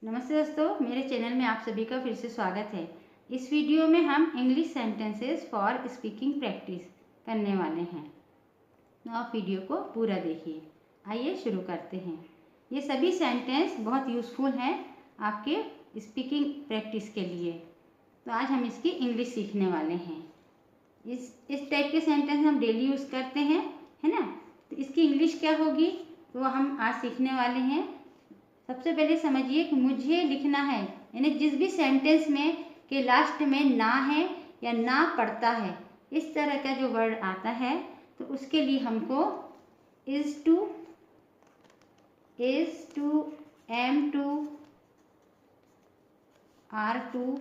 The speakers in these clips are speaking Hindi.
नमस्ते दोस्तों, मेरे चैनल में आप सभी का फिर से स्वागत है। इस वीडियो में हम English sentences for speaking practice करने वाले हैं। तो आप वीडियो को पूरा देखिए। आइए शुरू करते हैं। ये सभी सेंटेंस बहुत यूज़फुल हैं आपके स्पीकिंग प्रैक्टिस के लिए। तो आज हम इसकी इंग्लिश सीखने वाले हैं। इस टाइप के सेंटेंस हम डेली यूज़ करते हैं, है ना। तो इसकी इंग्लिश क्या होगी तो हम आज सीखने वाले हैं। सबसे पहले समझिए कि मुझे लिखना है, यानी जिस भी सेंटेंस में के लास्ट में ना है या ना पड़ता है, इस तरह का जो वर्ड आता है तो उसके लिए हमको is to, am to, are to,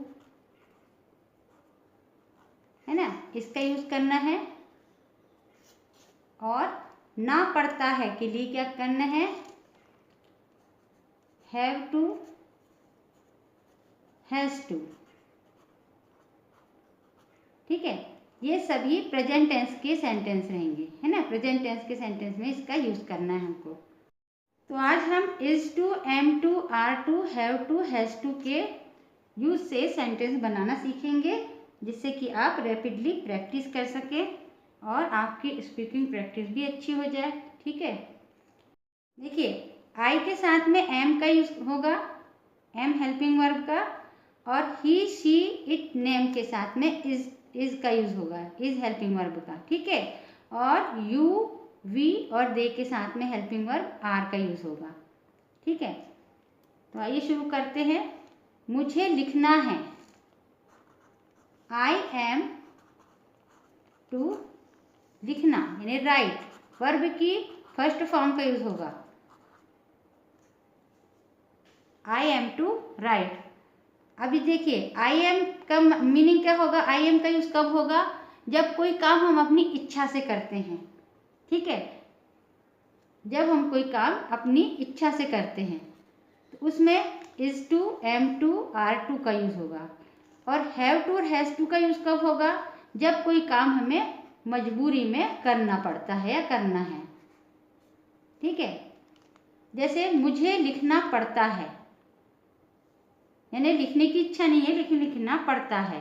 है ना, इसका यूज़ करना है। और ना पड़ता है के लिए क्या करना है, हैव टू, हैज़ टू। ठीक है, ये सभी प्रेजेंट टेंस के सेंटेंस रहेंगे, है ना। प्रेजेंट टेंस के सेंटेंस में इसका यूज़ करना है हमको। तो आज हम is to, am to, are to, have to, has to के यूज़ से सेंटेंस बनाना सीखेंगे, जिससे कि आप रैपिडली प्रैक्टिस कर सकें और आपकी स्पीकिंग प्रैक्टिस भी अच्छी हो जाए। ठीक है, देखिए आई के साथ में एम का यूज़ होगा, एम हेल्पिंग वर्ब का, और ही, शी, इट, नेम के साथ में इज का यूज़ होगा, इज हेल्पिंग वर्ब का। ठीक है, और यू, वी और दे के साथ में हेल्पिंग वर्ब आर का यूज़ होगा। ठीक है, तो आइए शुरू करते हैं। मुझे लिखना है, आई एम टू, लिखना यानी राइट, वर्ब की फर्स्ट फॉर्म का यूज़ होगा, आई एम टू राइट। अभी देखिए आई एम का मीनिंग क्या होगा, आई एम का यूज़ कब होगा, जब कोई काम हम अपनी इच्छा से करते हैं। ठीक है, जब हम कोई काम अपनी इच्छा से करते हैं तो उसमें is to, am to, are to का यूज़ होगा। और हैव टू और हैज़ टू का यूज़ कब होगा, जब कोई काम हमें मजबूरी में करना पड़ता है या करना है। ठीक है, जैसे मुझे लिखना पड़ता है, यानी लिखने की इच्छा नहीं है लेकिन लिखना पड़ता है,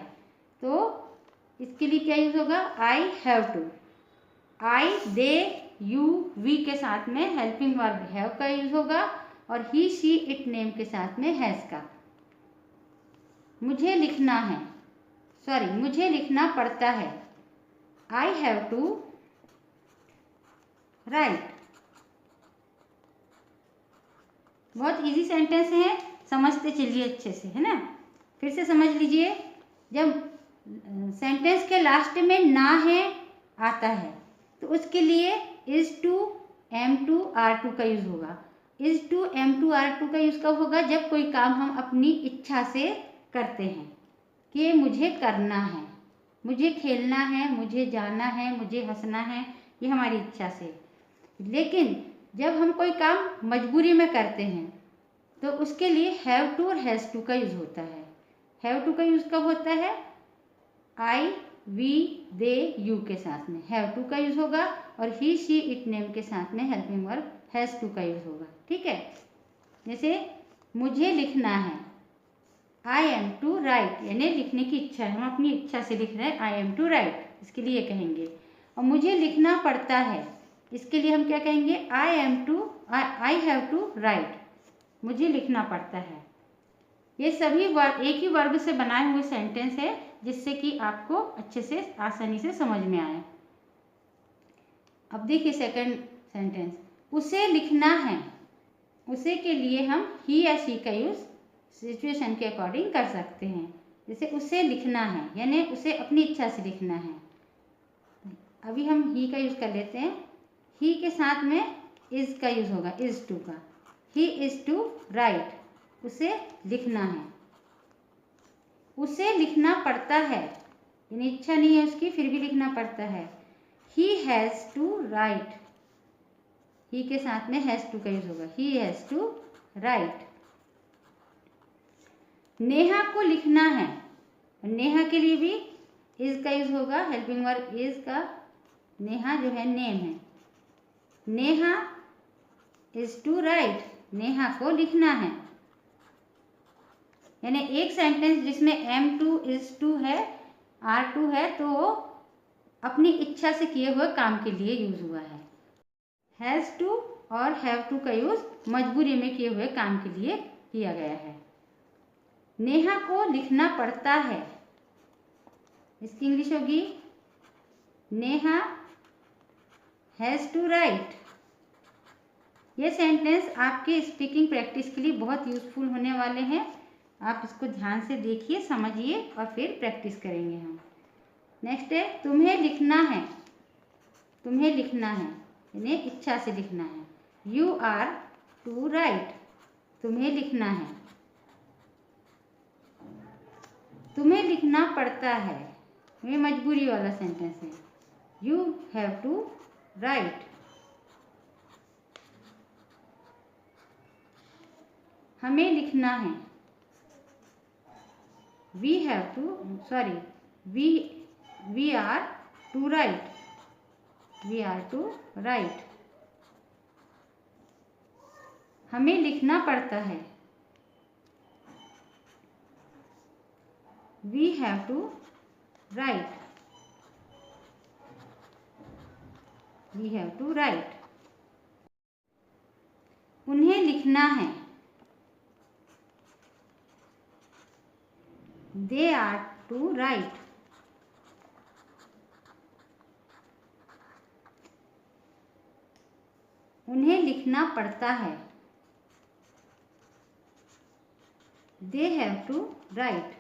तो इसके लिए क्या यूज़ होगा, I have to. I, they, you, we के साथ में हेल्पिंग वर्ब हैव का यूज़ होगा, और ही, शी, इट, नेम के साथ में हैज़ का। मुझे लिखना है, मुझे लिखना पड़ता है, आई हैव टू राइट। बहुत इजी सेंटेंस है, समझते चलिए अच्छे से, है ना। फिर से समझ लीजिए, जब सेंटेंस के लास्ट में ना है आता है तो उसके लिए is to, am to, are to का यूज़ होगा। Is to, am to, are to का यूज़ कब होगा, जब कोई काम हम अपनी इच्छा से करते हैं कि मुझे करना है, मुझे खेलना है, मुझे जाना है, मुझे हंसना है, ये हमारी इच्छा से। लेकिन जब हम कोई काम मजबूरी में करते हैं तो उसके लिए हैव टू और हैज़ टू का यूज़ होता है। हैव टू का यूज़ कब होता है, आई, वी, दे, यू के साथ में हैव टू का यूज़ होगा, और ही, शी, इट, नेम के साथ में हेल्पिंग वर्ब हैज़ टू का यूज़ होगा। ठीक है, जैसे मुझे लिखना है, आई एम टू राइट, यानी लिखने की इच्छा है, हम अपनी इच्छा से लिख रहे हैं, आई एम टू राइट, इसके लिए कहेंगे। और मुझे लिखना पड़ता है, इसके लिए हम क्या कहेंगे, आई हैव टू राइट, मुझे लिखना पड़ता है। ये सभी वर्ब एक ही वर्ब से बनाए हुए सेंटेंस है, जिससे कि आपको अच्छे से आसानी से समझ में आए। अब देखिए सेकंड सेंटेंस, उसे लिखना है, उसे के लिए हम ही या शी का यूज़ सिचुएशन के अकॉर्डिंग कर सकते हैं। जैसे उसे लिखना है यानी उसे अपनी इच्छा से लिखना है, अभी हम ही का यूज़ कर लेते हैं। ही के साथ में इज़ का यूज़ होगा, इज़ टू का, ही इज़ टू राइट, उसे लिखना है। उसे लिखना पड़ता है यानी इच्छा नहीं है उसकी, फिर भी लिखना पड़ता है, he has to write, he के साथ में हैज़ टू का यूज़ होगा, he has to write. Neha को लिखना है, नेहा के लिए भी इज़ का यूज़ होगा, हेल्पिंग वर्ब इज़ का, नेहा जो है नेम है, Neha is to write, Neha को लिखना है। यानी एक सेंटेंस जिसमें am to is to है, are to है, तो वो अपनी इच्छा से किए हुए काम के लिए यूज हुआ है। हैज़ टू और हैव टू का यूज मजबूरी में किए हुए काम के लिए किया गया है। नेहा को लिखना पड़ता है, इसकी इंग्लिश होगी नेहा हैज़ टू राइट। ये सेंटेंस आपके स्पीकिंग प्रैक्टिस के लिए बहुत यूजफुल होने वाले हैं। आप इसको ध्यान से देखिए, समझिए और फिर प्रैक्टिस करेंगे हम। नेक्स्ट है तुम्हें लिखना है। तुम्हें लिखना है यानी इच्छा से लिखना है। यू आर टू राइट, तुम्हें लिखना है। तुम्हें लिखना पड़ता है, ये मजबूरी वाला सेंटेंस है। You have to write. हमें लिखना है, we have to, sorry, we are to write, we are to write. हमें लिखना पड़ता है, we have to write, we have to write. उन्हें लिखना है, दे आर टू राइट। उन्हें लिखना पड़ता है, दे हैव टू राइट।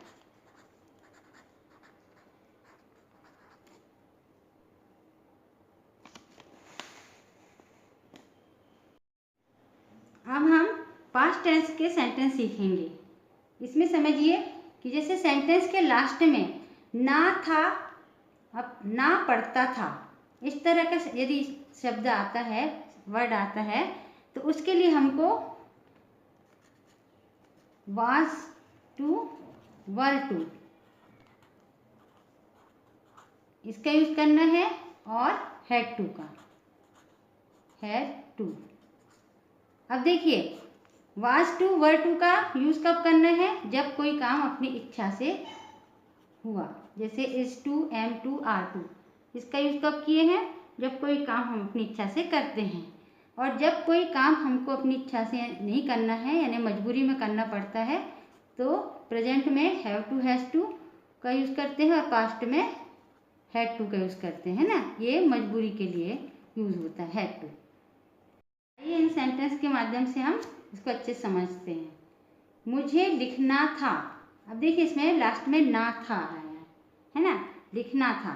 अब हम पास्ट टेंस के सेंटेंस सीखेंगे। इसमें समझिए कि जैसे सेंटेंस के लास्ट में ना था, अब ना पड़ता था, इस तरह का यदि शब्द आता है, वर्ड आता है, तो उसके लिए हमको was to were to इसका यूज करना है और had to का, had to। अब देखिए was to were to का यूज कब करना है, जब कोई काम अपनी इच्छा से हुआ। जैसे is to, am to, are to, इसका यूज कब किए हैं, जब कोई काम हम अपनी इच्छा से करते हैं। और जब कोई काम हमको अपनी इच्छा से नहीं करना है यानी मजबूरी में करना पड़ता है, तो प्रेजेंट में हैव टू, हैज़ टू का यूज़ करते हैं और पास्ट में हैड टू का यूज़ करते हैं ना। ये मजबूरी के लिए यूज़ होता है, हैड टू। आइए इन सेंटेंस के माध्यम से हम इसको अच्छे से समझते हैं। मुझे लिखना था, अब देखिए इसमें लास्ट में ना था है ना, लिखना था,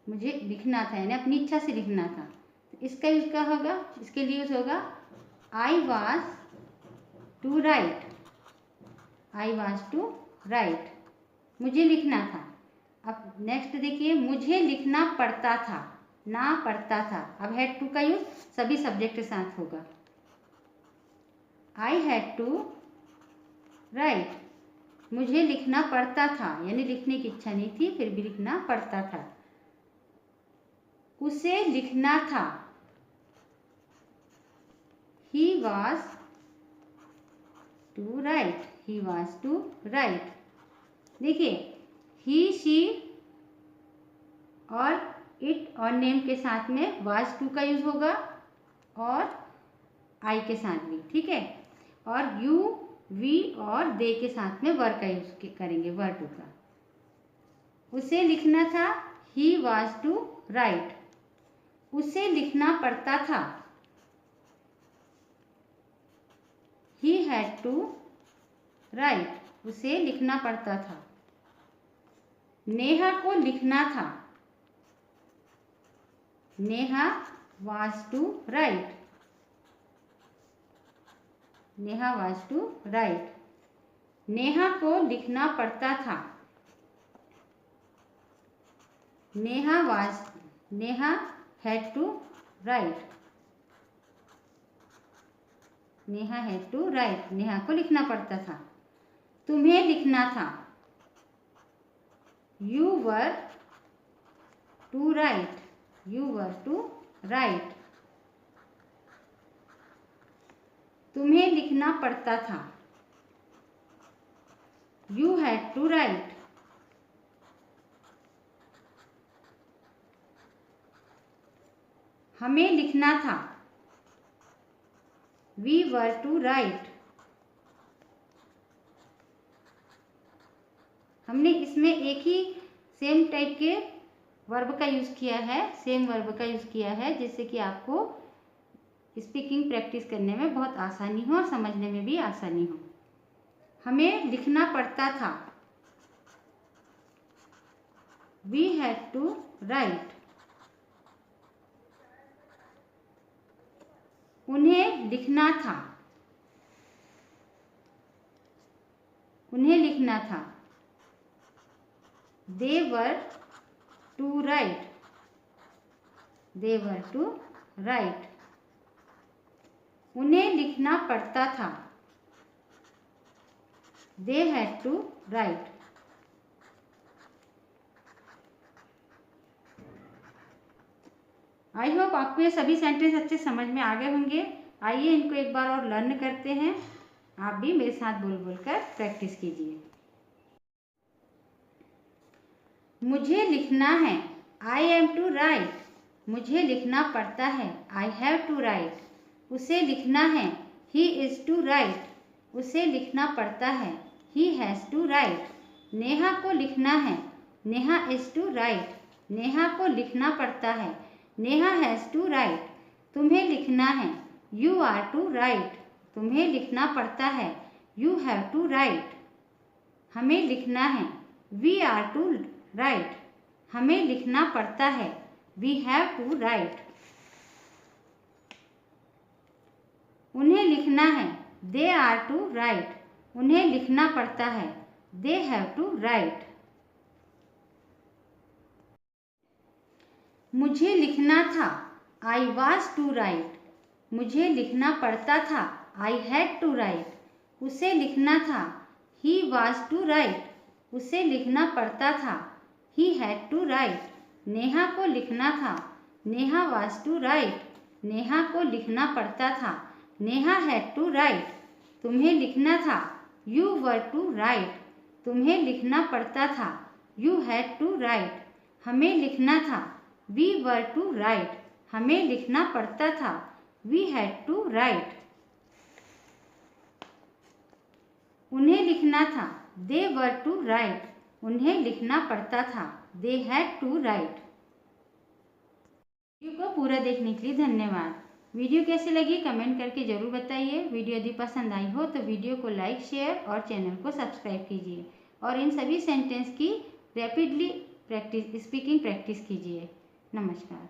मुझे लिखना था यानी अपनी इच्छा से लिखना था। इसका यूज क्या होगा, इसके लिए यूज होगा I was to write, I was to write, मुझे लिखना था। अब नेक्स्ट देखिए मुझे लिखना पड़ता था, ना पड़ता था, अब हैड टू का यूज सभी सब्जेक्ट के साथ होगा। आई हैड टू राइट, मुझे लिखना पड़ता था यानी लिखने की इच्छा नहीं थी फिर भी लिखना पड़ता था। उसे लिखना था, he was to write, he was to write। देखिए he, she और it और name के साथ में was to का यूज होगा और I के साथ भी, ठीक है। और you, we और they के साथ में were का यूज करेंगे, were to का। उसे लिखना था, he was to write, उसे लिखना पड़ता था, he had to write, उसे लिखना पड़ता था। नेहा को लिखना था, Neha was to write, Neha was to write। Neha को लिखना पड़ता था, Neha had to write, Neha had to write, Neha को लिखना पड़ता था। तुम्हें लिखना था, you were to write, you were to write। तुम्हें लिखना पड़ता था, यू हैड टू राइट। हमें लिखना था, वी वर टू राइट। हमने इसमें एक ही सेम टाइप के वर्ब का यूज़ किया है, सेम वर्ब का यूज़ किया है, जिससे कि आपको स्पीकिंग प्रैक्टिस करने में बहुत आसानी हो और समझने में भी आसानी हो। हमें लिखना पड़ता था, वी हैड टू राइट। उन्हें लिखना था, उन्हें लिखना था, they were to write, they were to write. उन्हें लिखना पड़ता था, they had to write. I hope आपको ये सभी सेंटेंस अच्छे समझ में आ गए होंगे। आइए इनको एक बार और लर्न करते हैं। आप भी मेरे साथ बोल बोल कर प्रैक्टिस कीजिए। मुझे लिखना है, आई एम टू राइट। मुझे लिखना पड़ता है, आई हैव टू राइट। उसे लिखना है, ही इज़ टू राइट। उसे लिखना पड़ता है, he has to write. Neha को लिखना है, Neha is to write. Neha को लिखना पड़ता है, नेहा हैज़ टू राइट। तुम्हें लिखना है, यू आर टू राइट। तुम्हें लिखना पड़ता है, यू हैव टू राइट। हमें लिखना है, वी आर टू राइट। हमें लिखना पड़ता है, वी हैव टू राइट। उन्हें लिखना है, दे आर टू राइट। उन्हें लिखना पड़ता है, दे हैव टू राइट। मुझे लिखना था, आई वाज टू राइट। मुझे लिखना पड़ता था, आई हैड टू राइट। उसे लिखना था, ही वाज टू राइट। उसे लिखना पड़ता था, he had to write. Neha को लिखना था, Neha was to write. Neha को लिखना पड़ता था, नेहा हैड टू राइट। तुम्हें लिखना था, यू वर टू राइट। तुम्हें लिखना पड़ता था, यू हैड टू राइट। हमें लिखना था, वी वर टू राइट। हमें लिखना पड़ता था, वी हैड टू राइट। उन्हें लिखना था, दे वर टू राइट। उन्हें लिखना पड़ता था, they had to write. Video को पूरा देखने के लिए धन्यवाद। वीडियो कैसी लगी कमेंट करके ज़रूर बताइए। वीडियो यदि पसंद आई हो तो वीडियो को लाइक, शेयर और चैनल को सब्सक्राइब कीजिए और इन सभी सेंटेंस की रैपिडली स्पीकिंग प्रैक्टिस कीजिए। नमस्कार।